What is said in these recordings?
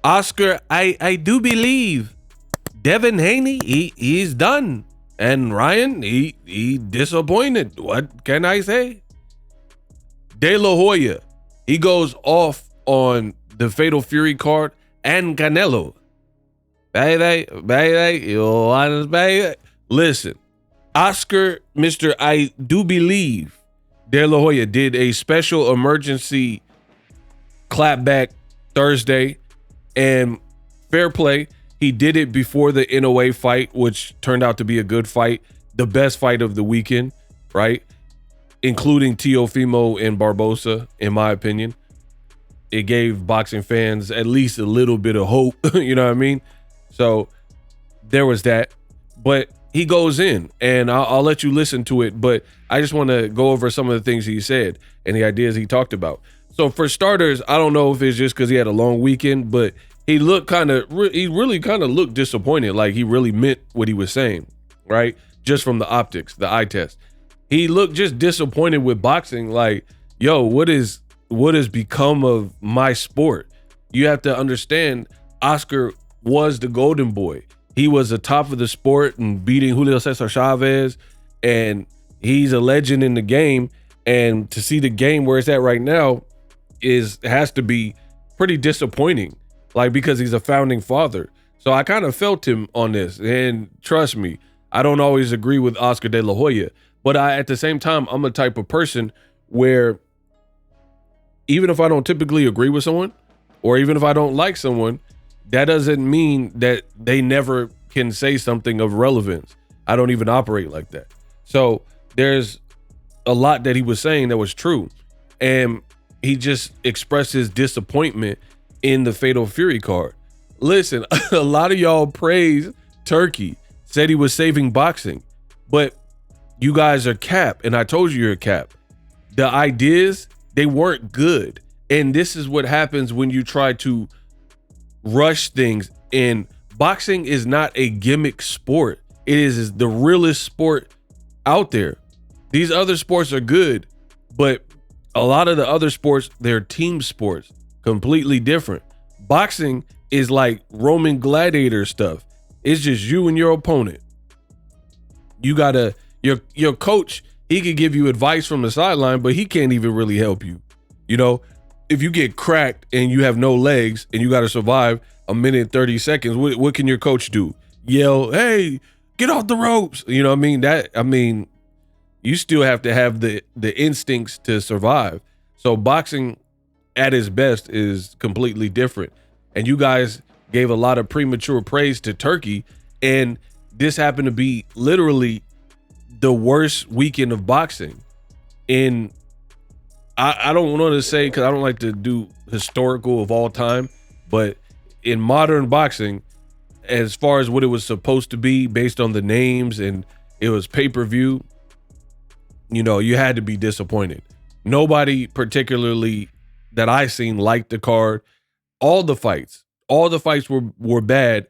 Oscar, I do believe Devin Haney, he's done. And Ryan, he disappointed. What can I say? De La Hoya, he goes off on the Fatal Fury card and Canelo. Baby, you want baby? Listen, Oscar, Mr. I do believe De La Hoya did a special emergency clapback Thursday, and fair play. He did it before the NOA fight, which turned out to be a good fight, the best fight of the weekend, right? Including Teofimo and Barbosa, in my opinion. It gave boxing fans at least a little bit of hope, you know what I mean? So there was that. But he goes in, and I'll let you listen to it, but I just want to go over some of the things he said and the ideas he talked about. So for starters, I don't know if it's just because he had a long weekend, but he looked he really kind of looked disappointed, like he really meant what he was saying, right? Just from the optics, the eye test. He looked just disappointed with boxing, like, yo, what has become of my sport? You have to understand, Oscar was the golden boy. He was the top of the sport and beating Julio Cesar Chavez, and he's a legend in the game. And to see the game where it's at right now has to be pretty disappointing, like, because he's a founding father. So I kind of felt him on this, and trust me, I don't always agree with Oscar De La Hoya, but at the same time, I'm a type of person where even if I don't typically agree with someone, or even if I don't like someone, that doesn't mean that they never can say something of relevance. I don't even operate like that. So there's a lot that he was saying that was true. And he just expressed his disappointment in the Fatal Fury card. Listen, a lot of y'all praised Turkey, said he was saving boxing, but you guys are cap, and I told you you're a cap. The ideas, they weren't good. And this is what happens when you try to rush things. And boxing is not a gimmick sport. It is the realest sport out there. These other sports are good, but a lot of the other sports, they're team sports, completely different. Boxing is like Roman gladiator stuff. It's just you and your opponent. You gotta, your coach, he could give you advice from the sideline, but he can't even really help you. You know, if you get cracked and you have no legs and you got to survive a minute and 30 seconds, what can your coach do? Yell, hey, get off the ropes. You know what I mean? You still have to have the instincts to survive. So boxing at its best is completely different. And you guys gave a lot of premature praise to Turkey, and this happened to be literally the worst weekend of boxing. I don't want to say, because I don't like to do historical of all time, but in modern boxing, as far as what it was supposed to be based on the names and it was pay-per-view, you know, you had to be disappointed. Nobody particularly that I seen liked the card. All the fights were bad,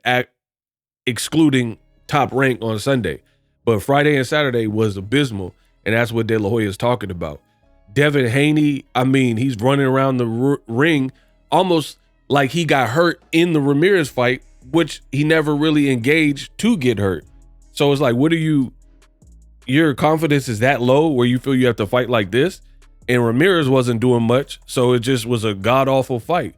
excluding Top Rank on Sunday. But Friday and Saturday was abysmal, and that's what De La Hoya is talking about. Devin Haney, I mean, he's running around the ring almost like he got hurt in the Ramirez fight, which he never really engaged to get hurt. So it's like, your confidence is that low where you feel you have to fight like this? And Ramirez wasn't doing much, so it just was a god-awful fight.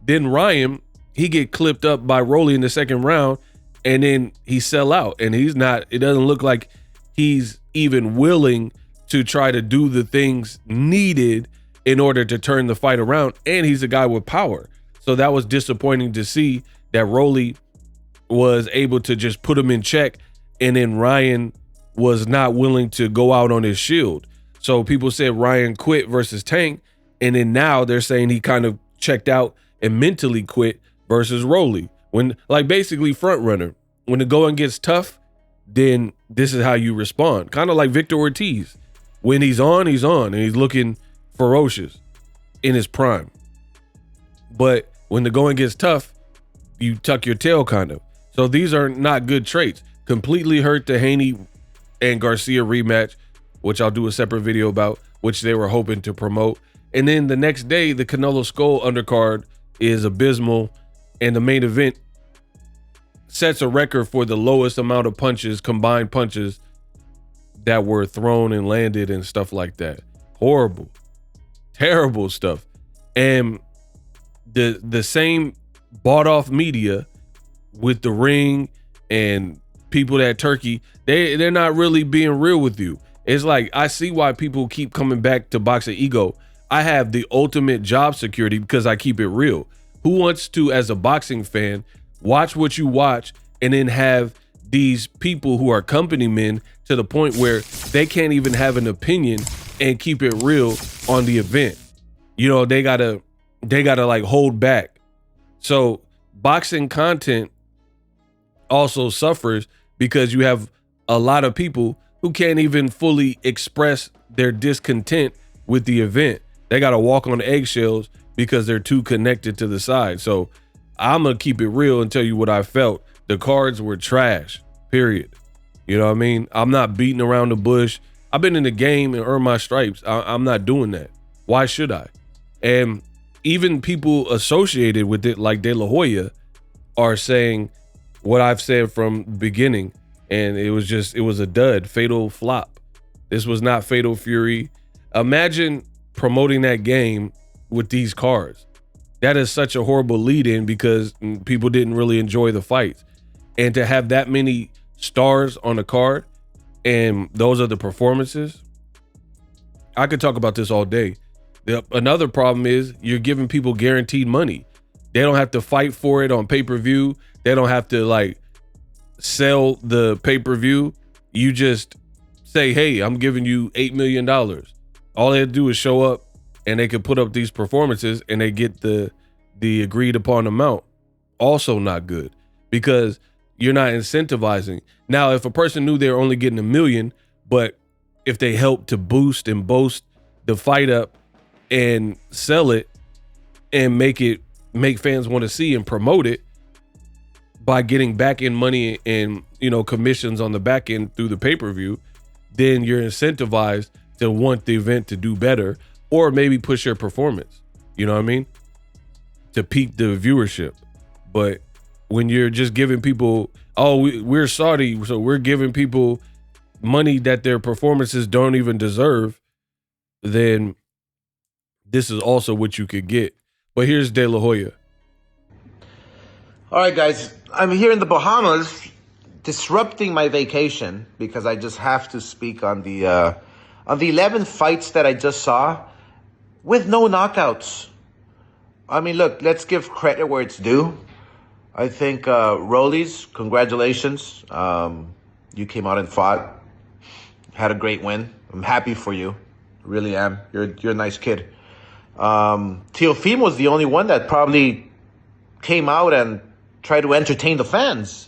Then Ryan, he get clipped up by Rolly in the second round, and then he sell out. And it doesn't look like he's even willing to try to do the things needed in order to turn the fight around. And he's a guy with power. So that was disappointing to see that Rolly was able to just put him in check, and then Ryan was not willing to go out on his shield. So people said Ryan quit versus Tank, and then now they're saying he kind of checked out and mentally quit versus Rolly. When, like, basically front runner. When the going gets tough, then this is how you respond. Kind of like Victor Ortiz. When he's on, and he's looking ferocious in his prime. But when the going gets tough, you tuck your tail kind of. So these are not good traits. Completely hurt the Haney and Garcia rematch, which I'll do a separate video about, which they were hoping to promote. And then the next day, the Canelo Skull undercard is abysmal. And the main event sets a record for the lowest amount of combined punches that were thrown and landed and stuff like that. Horrible, terrible stuff. And the same bought off media with the ring and people at Turkey, they're not really being real with you. It's like, I see why people keep coming back to Boxing Ego. I have the ultimate job security because I keep it real. Who wants to, as a boxing fan, watch what you watch and then have these people who are company men to the point where they can't even have an opinion and keep it real on the event? You know, they gotta like hold back. So boxing content also suffers because you have a lot of people who can't even fully express their discontent with the event. They got to walk on eggshells because they're too connected to the side. So I'm going to keep it real and tell you what I felt. The cards were trash, period. You know what I mean? I'm not beating around the bush. I've been in the game and earned my stripes. I'm not doing that. Why should I? And even people associated with it, like De La Hoya, are saying what I've said from the beginning. And it was a dud, fatal flop. This was not Fatal Fury. Imagine promoting that game with these cards. That is such a horrible lead in because people didn't really enjoy the fights. And to have that many stars on the card and those are the performances, I could talk about this all day. Another problem is you're giving people guaranteed money. They don't have to fight for it on pay-per-view. They don't have to like sell the pay-per-view. You just say, hey, I'm giving you $8 million. All they have to do is show up and they can put up these performances and they get the agreed upon amount. Also not good because you're not incentivizing. Now, if a person knew they're only getting $1 million, but if they help to boost and boast the fight up and sell it and make fans want to see and promote it by getting back end money and, you know, commissions on the back end through the pay-per-view, then you're incentivized to want the event to do better or maybe push your performance, you know what I mean? To peak the viewership. But when you're just giving people, we're Saudi, so we're giving people money that their performances don't even deserve, then this is also what you could get. But here's De La Hoya. All right, guys, I'm here in the Bahamas disrupting my vacation because I just have to speak on the 11 fights that I just saw with no knockouts. I mean, look, let's give credit where it's due. I think Rollies, congratulations. You came out and fought, had a great win. I'm happy for you, really am. You're a nice kid. Teofimo was the only one that probably came out and tried to entertain the fans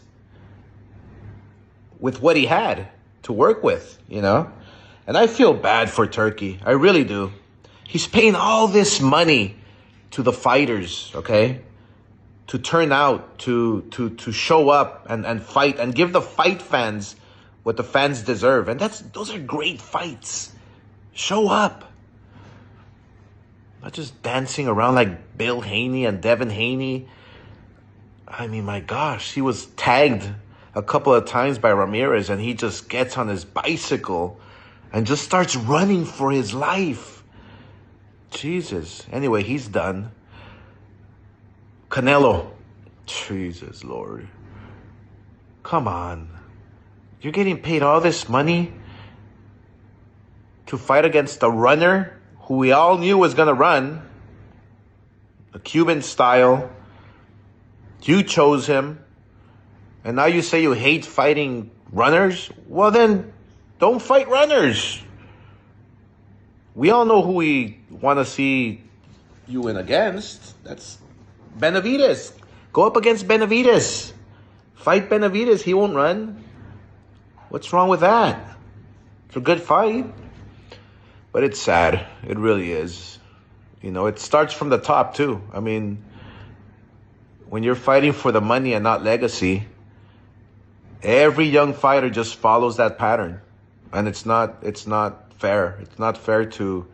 with what he had to work with, you know? And I feel bad for Turkey. I really do. He's paying all this money to the fighters, okay? To turn out, to show up and fight and give the fight fans what the fans deserve. And those are great fights. Show up. Not just dancing around like Bill Haney and Devin Haney. I mean, my gosh, he was tagged a couple of times by Ramirez and he just gets on his bicycle and just starts running for his life. Jesus. Anyway, he's done. Canelo. Jesus, Lord. Come on. You're getting paid all this money to fight against a runner who we all knew was going to run. A Cuban style. You chose him. And now you say you hate fighting runners? Well, then don't fight runners. We all know who we want to see you win against. That's Benavidez. Go up against Benavidez. Fight Benavidez. He won't run. What's wrong with that? It's a good fight. But it's sad. It really is. You know, it starts from the top, too. I mean, when you're fighting for the money and not legacy, every young fighter just follows that pattern. And it's not fair. It's not fair to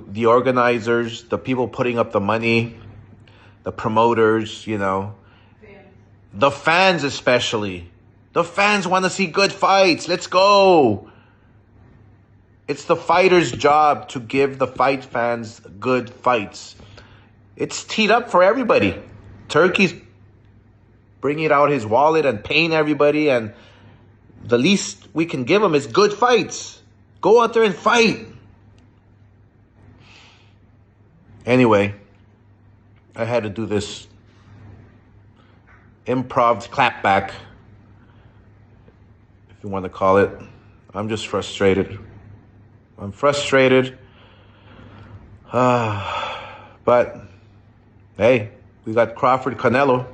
the organizers, the people putting up the money, the promoters, you know, the fans especially. The fans want to see good fights. Let's go. It's the fighter's job to give the fight fans good fights. It's teed up for everybody. Turkey's bringing out his wallet and paying everybody, and the least we can give him is good fights. Go out there and fight. Anyway, I had to do this improv clapback, if you want to call it. I'm just frustrated. I'm frustrated. But, hey, we got Crawford, Canelo.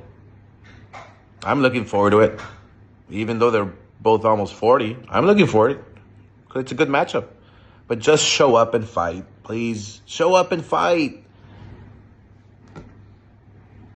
I'm looking forward to it. Even though they're both almost 40, I'm looking for it. It's a good matchup. But just show up and fight. Please, show up and fight.